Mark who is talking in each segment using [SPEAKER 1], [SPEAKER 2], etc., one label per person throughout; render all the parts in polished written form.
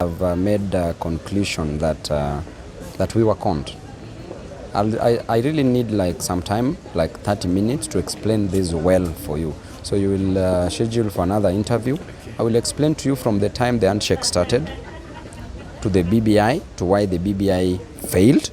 [SPEAKER 1] I've made a conclusion that we were conned. I really need like some time, like 30 minutes, to explain this well for you. So you will schedule for another interview. I will explain to you from the time the handshake started, to the BBI, to why the BBI failed,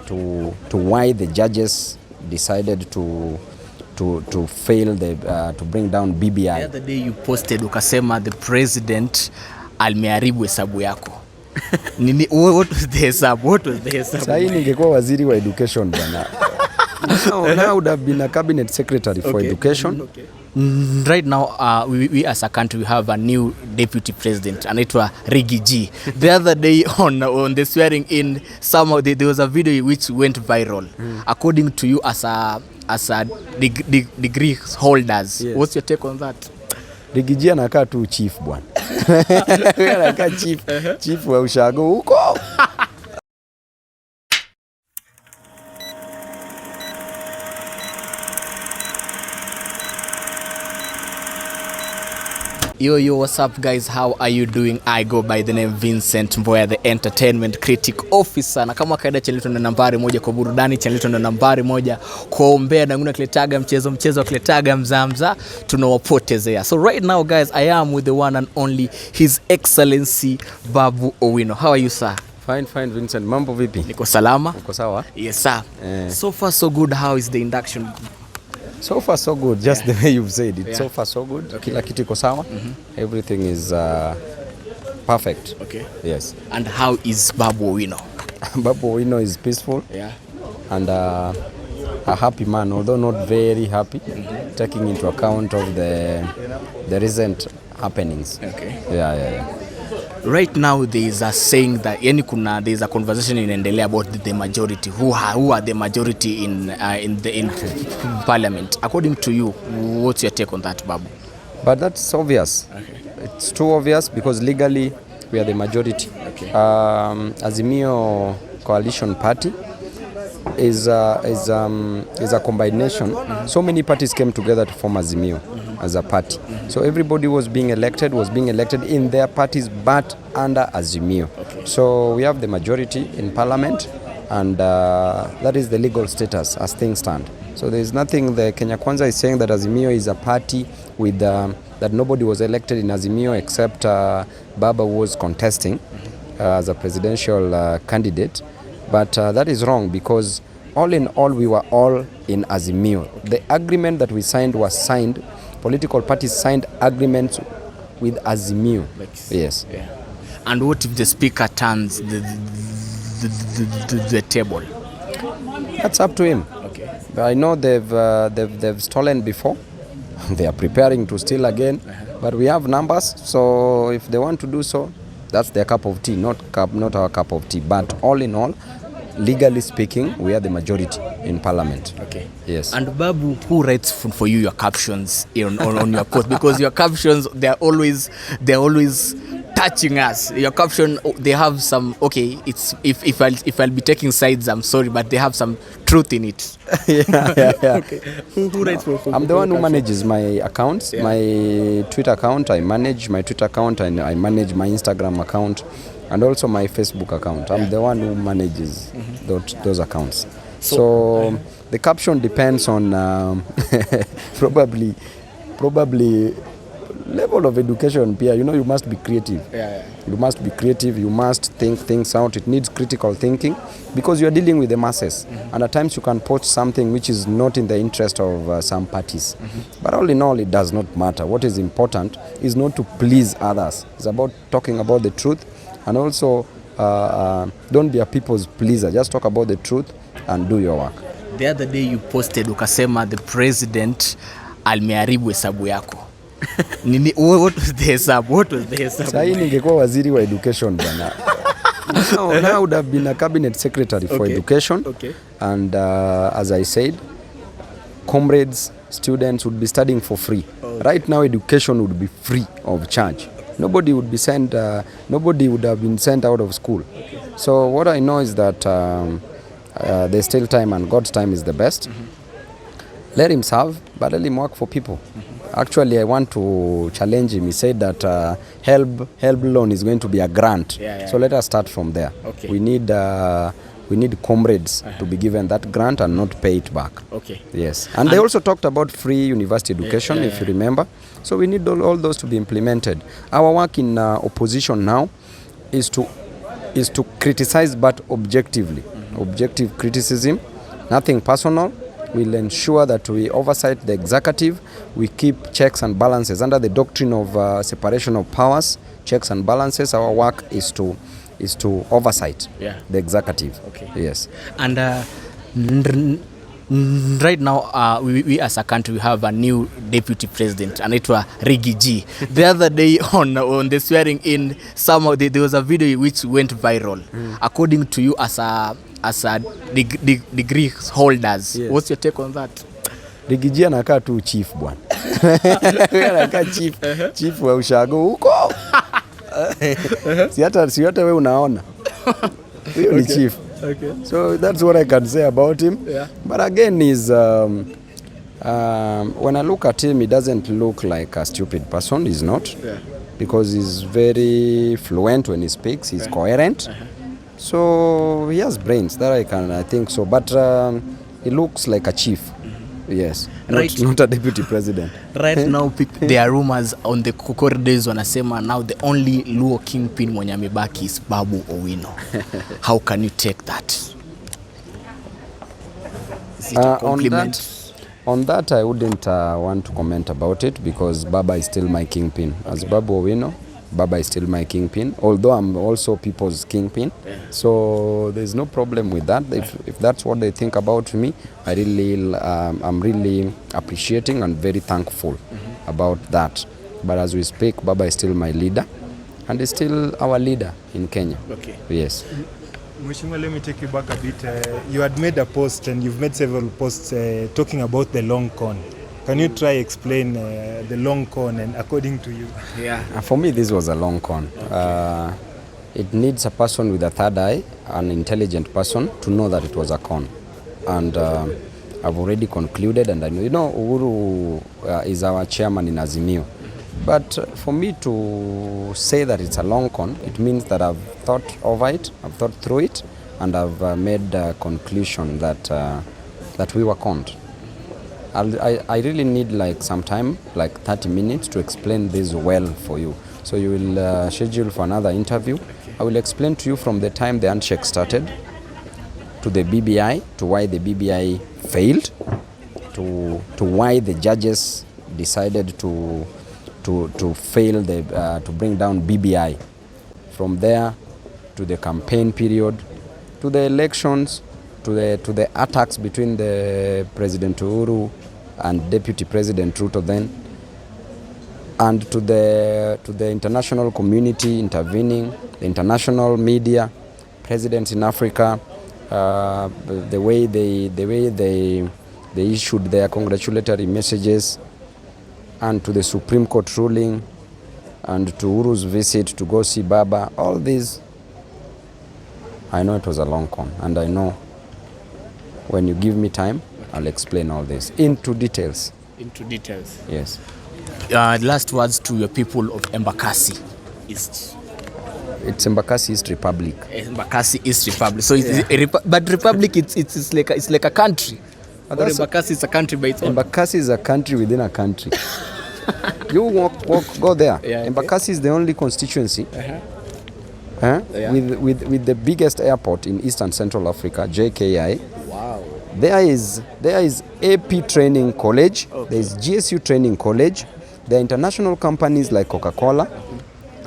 [SPEAKER 1] to why the judges decided to fail to bring down BBI.
[SPEAKER 2] The other day you posted ukasema the president almeharibu hesabu yako. Nini, what was the hesabu?
[SPEAKER 1] Sasa ningekuwa waziri wa education bana. Now I would have been a cabinet secretary for education.
[SPEAKER 2] Okay. Right now we as a country we have a new deputy president anaitwa Riggy. The other day on the swearing in, there was a video which went viral. According to you as a degree holders, yes. What's your take on that?
[SPEAKER 1] Riggy anakaa tu chief bwana. Anakaa chief wa ushago huko.
[SPEAKER 2] Yo, what's up guys, how are you doing? I go by the name Vincent Mboya, the entertainment critic officer. Na kama kaida channel yetu ndo nambari moja kwa burudani, channel yetu ndo nambari moja kwa ombea na nguna kiletaga mchezo kiletaga mzamza tunawapotezea. So right now guys, I am with the one and only His Excellency Babu Owino. How are you sir?
[SPEAKER 1] Fine Vincent, mambo vipi?
[SPEAKER 2] Niko salama.
[SPEAKER 1] Uko sawa?
[SPEAKER 2] Yes sir. So far so good. How is the induction?
[SPEAKER 1] So far so good, just the way you've said it. So far so good. Okay. Kila kitu iko sawa. Everything is perfect.
[SPEAKER 2] Okay.
[SPEAKER 1] Yes.
[SPEAKER 2] And how is Babu Owino?
[SPEAKER 1] Babu Owino is peaceful.
[SPEAKER 2] Yeah.
[SPEAKER 1] And a happy man, although not very happy, taking into account of the recent happenings.
[SPEAKER 2] Okay.
[SPEAKER 1] Yeah.
[SPEAKER 2] Right now there is a saying that there is a conversation inaendelea about the majority. Who are the majority in parliament? According to you, what's your take on that, Babu?
[SPEAKER 1] But that's obvious.
[SPEAKER 2] Okay.
[SPEAKER 1] It's too obvious because legally we are the majority.
[SPEAKER 2] Okay.
[SPEAKER 1] Azimio coalition party is a combination. So many parties came together to form Azimio as a party. So everybody was being elected in their parties but under Azimio.
[SPEAKER 2] Okay.
[SPEAKER 1] So we have the majority in parliament, and that is the legal status as things stand. So there is nothing the Kenya Kwanza is saying that Azimio is a party with that nobody was elected in Azimio except Babu was contesting as a presidential candidate. But that is wrong because all in all we were all in Azimio. The agreement that we signed was signed. Political parties signed agreements with Azimio. Yes. Yeah.
[SPEAKER 2] And what if the speaker turns the table?
[SPEAKER 1] That's up to him.
[SPEAKER 2] Okay.
[SPEAKER 1] But I know they've stolen before. They are preparing to steal again. But we have numbers, so if they want to do so, that's their cup of tea, not our cup of tea. But all in all, legally speaking, we are the majority in parliament.
[SPEAKER 2] Okay.
[SPEAKER 1] Yes.
[SPEAKER 2] And Babu, who writes for you your captions on your post? Because your captions, they're always touching us. Your caption, they have some, okay, it's if I'll be taking sides, I'm sorry, but they have some truth in it.
[SPEAKER 1] Yeah.
[SPEAKER 2] Okay. Who writes for
[SPEAKER 1] I'm the one who manages my accounts.
[SPEAKER 2] Yeah.
[SPEAKER 1] My Twitter account, I manage my Twitter account, and I manage my Instagram account, and also my Facebook account. I'm the one who manages those accounts. So the caption depends on probably level of education. Pia, you must be creative.
[SPEAKER 2] Yeah.
[SPEAKER 1] You must be creative. You must think things out. It needs critical thinking because you are dealing with the masses. And at times you can post something which is not in the interest of some parties. But all in all, it does not matter. What is important is not to please others. It's about talking about the truth. And also, don't be a people's pleaser. Just talk about the truth and do your work.
[SPEAKER 2] The other day you posted ukasema the president almeharibu hesabu yako. Nini, what was the hesabu?
[SPEAKER 1] Sasa ningekuwa waziri wa education bana. Now I would have been a cabinet secretary for education.
[SPEAKER 2] Okay.
[SPEAKER 1] And as I said, comrades, students would be studying for free. Right now theducation would be free of charge. Nobody would have been sent out of school. Okay. So what I know is that there's still time, and God's time is the best. Let him serve, but let him work for people. Actually, I want to challenge him. He said that help loan is going to be a grant. So let us start from there.
[SPEAKER 2] Okay.
[SPEAKER 1] We need comrades to be given that grant and not pay it back.
[SPEAKER 2] Okay.
[SPEAKER 1] Yes. And they also talked about free university education, if you remember. So we need all those to be implemented. Our work in opposition now is to criticize, but objectively. Objective criticism, nothing personal. We'll ensure that we oversight the executive. We keep checks and balances under the doctrine of separation of powers. Checks and balances. Our work is to oversight the executive.
[SPEAKER 2] Okay.
[SPEAKER 1] Yes.
[SPEAKER 2] And right now, we as a country, we have a new deputy president, anaitwa Riggy. The other day on the swearing in, there was a video which went viral. According to you, as a degree holders, what's your take on that?
[SPEAKER 1] Riggy anakaa tu chief bwana. Anakaa chief wa ushago huko. Si hata wewe unaona. Huyo ni chief. Okay. So that's what I can say about him. Yeah. But again, when I look at him, he doesn't look like a stupid person. He's not. Yeah. Because he's very fluent when he speaks. He's coherent. So he has brains. That I think so. But he looks like a chief. Yes, not a deputy president.
[SPEAKER 2] Right now, there are rumors on the corridors wanasema now the only Luo kingpin mwenye amebaki is Babu Owino. How can you take that? Is it a compliment?
[SPEAKER 1] On that, I wouldn't want to comment about it because Baba is still my kingpin. As Babu Owino, Baba is still my kingpin, although I'm also people's kingpin. So there's no problem with that. If that's what they think about me, I'm really appreciating and very thankful about that. But as we speak, Baba is still my leader and is still our leader in Kenya. Okay. Yes.
[SPEAKER 3] Mheshimiwa, let me take you back a bit. You had made a post and you've made several posts talking about the long con. Can you try explain the long con and according to you?
[SPEAKER 1] Yeah. For me, this was a long con. Okay. It needs a person with a third eye, an intelligent person, to know that it was a con. And I've already concluded, and I know, Uhuru is our chairman in Azimio. But for me to say that it's a long con, it means that I've thought over it, I've thought through it, and I've made a conclusion that we were conned. I really need like some time, like 30 minutes to explain this well for you. So you will schedule for another interview. I will explain to you from the time the handshake started to the BBI, to why the BBI failed, to why the judges decided to fail to bring down BBI. From there to the campaign period, to the elections, to the attacks between the President Uhuru and Deputy President Ruto then, and to the international community intervening, the international media, presidents in Africa, the way they issued their congratulatory messages, and to the Supreme Court ruling, and to Uhuru's visit to go see Baba. All these, I know it was a long con, and I know when you give me time, I'll explain all this into details.
[SPEAKER 2] Into details.
[SPEAKER 1] Yes.
[SPEAKER 2] Last words to your people of Embakasi East.
[SPEAKER 1] It's Embakasi East Republic.
[SPEAKER 2] Embakasi East Republic. So it's but Republic, it's like a country. Embakasi is a country by its own.
[SPEAKER 1] Embakasi is a country within a country. You go there. Yeah, Embakasi is the only constituency with the biggest airport in East and Central Africa, JKI.
[SPEAKER 2] Wow.
[SPEAKER 1] There is AP Training College. Okay. There is GSU Training College. There are international companies like Coca-Cola,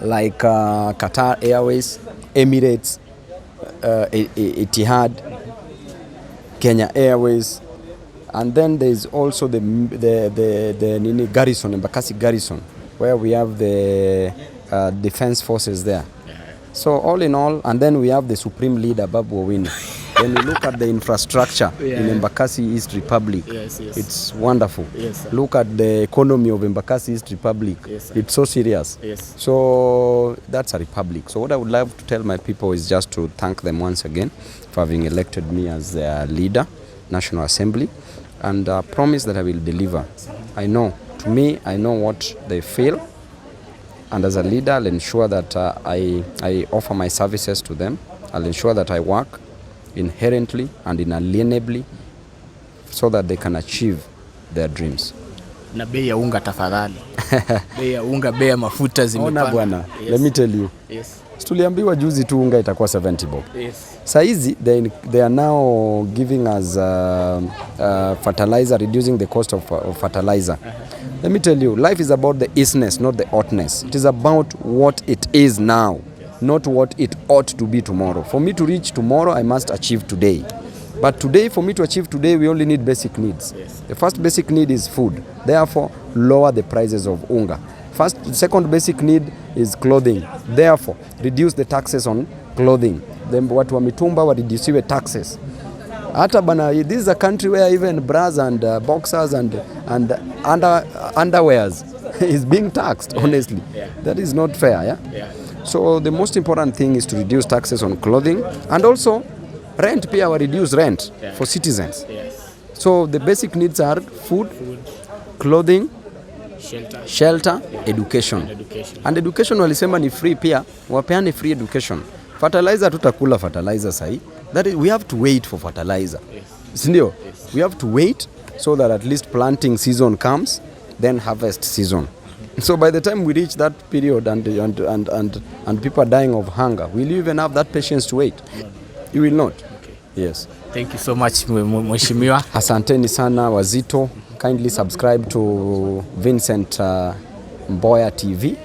[SPEAKER 1] like Qatar Airways, Emirates, Etihad, Kenya Airways, and then there is also the garrison, Embakasi Garrison, where we have the defense forces there. So all in all, and then we have the supreme leader, Babu Owino. When you look at the infrastructure in Embakasi East Republic, it's wonderful. Yes, look at the economy of Embakasi East Republic. Yes, it's so serious. Yes. So that's a republic. So what I would love to tell my people is just to thank them once again for having elected me as their leader, National Assembly, and promise that I will deliver. I know To me, I know what they feel, and as a leader, I'll ensure that I offer my services to them. I'll ensure that I work inherently and inalienably so that they can achieve their dreams.
[SPEAKER 2] Na bei ya unga tafadhali. Bei ya unga, bei ya mafuta zimepanda.
[SPEAKER 1] Ona bwana, yes. Let me tell you.
[SPEAKER 2] Yes.
[SPEAKER 1] Tuliambiwa juzi tu unga itakuwa 70 bob.
[SPEAKER 2] Yes.
[SPEAKER 1] Saizi they are now giving us fertilizer, reducing the cost of fertilizer. Let me tell you, life is about the isness, not the oughtness. It is about what it is now, not what it ought to be tomorrow. For me to reach tomorrow, I must achieve today. But today, for me to achieve today, we only need basic needs. Yes. The first basic need is food. Therefore, lower the prices of unga. Second basic need is clothing. Therefore, reduce the taxes on clothing. Then watu wa mitumba wareduciwe taxes. Hata bana, this is a country where even bras and boxers and underwears is being taxed, honestly. Yeah. That is not fair, yeah? Yeah? So the most important thing is to reduce taxes on clothing, and also rent, pia wa reduce rent for citizens. Yes. So the basic needs are food. Clothing, shelter, education. And education walisema ni free pia, wapeane free education. Fertilizer tutakula fertilizer sahi. That is, we have to wait for fertilizer. Yes. Sindio? Yes. We have to wait so that at least planting season comes, then harvest season. So by the time we reach that period and people are dying of hunger, will you even have that patience to wait? No. You will not. Okay. Yes.
[SPEAKER 2] Thank you so much, Mheshimiwa.
[SPEAKER 1] Asanteni sana wazito. Kindly subscribe to Vincent Mboya TV.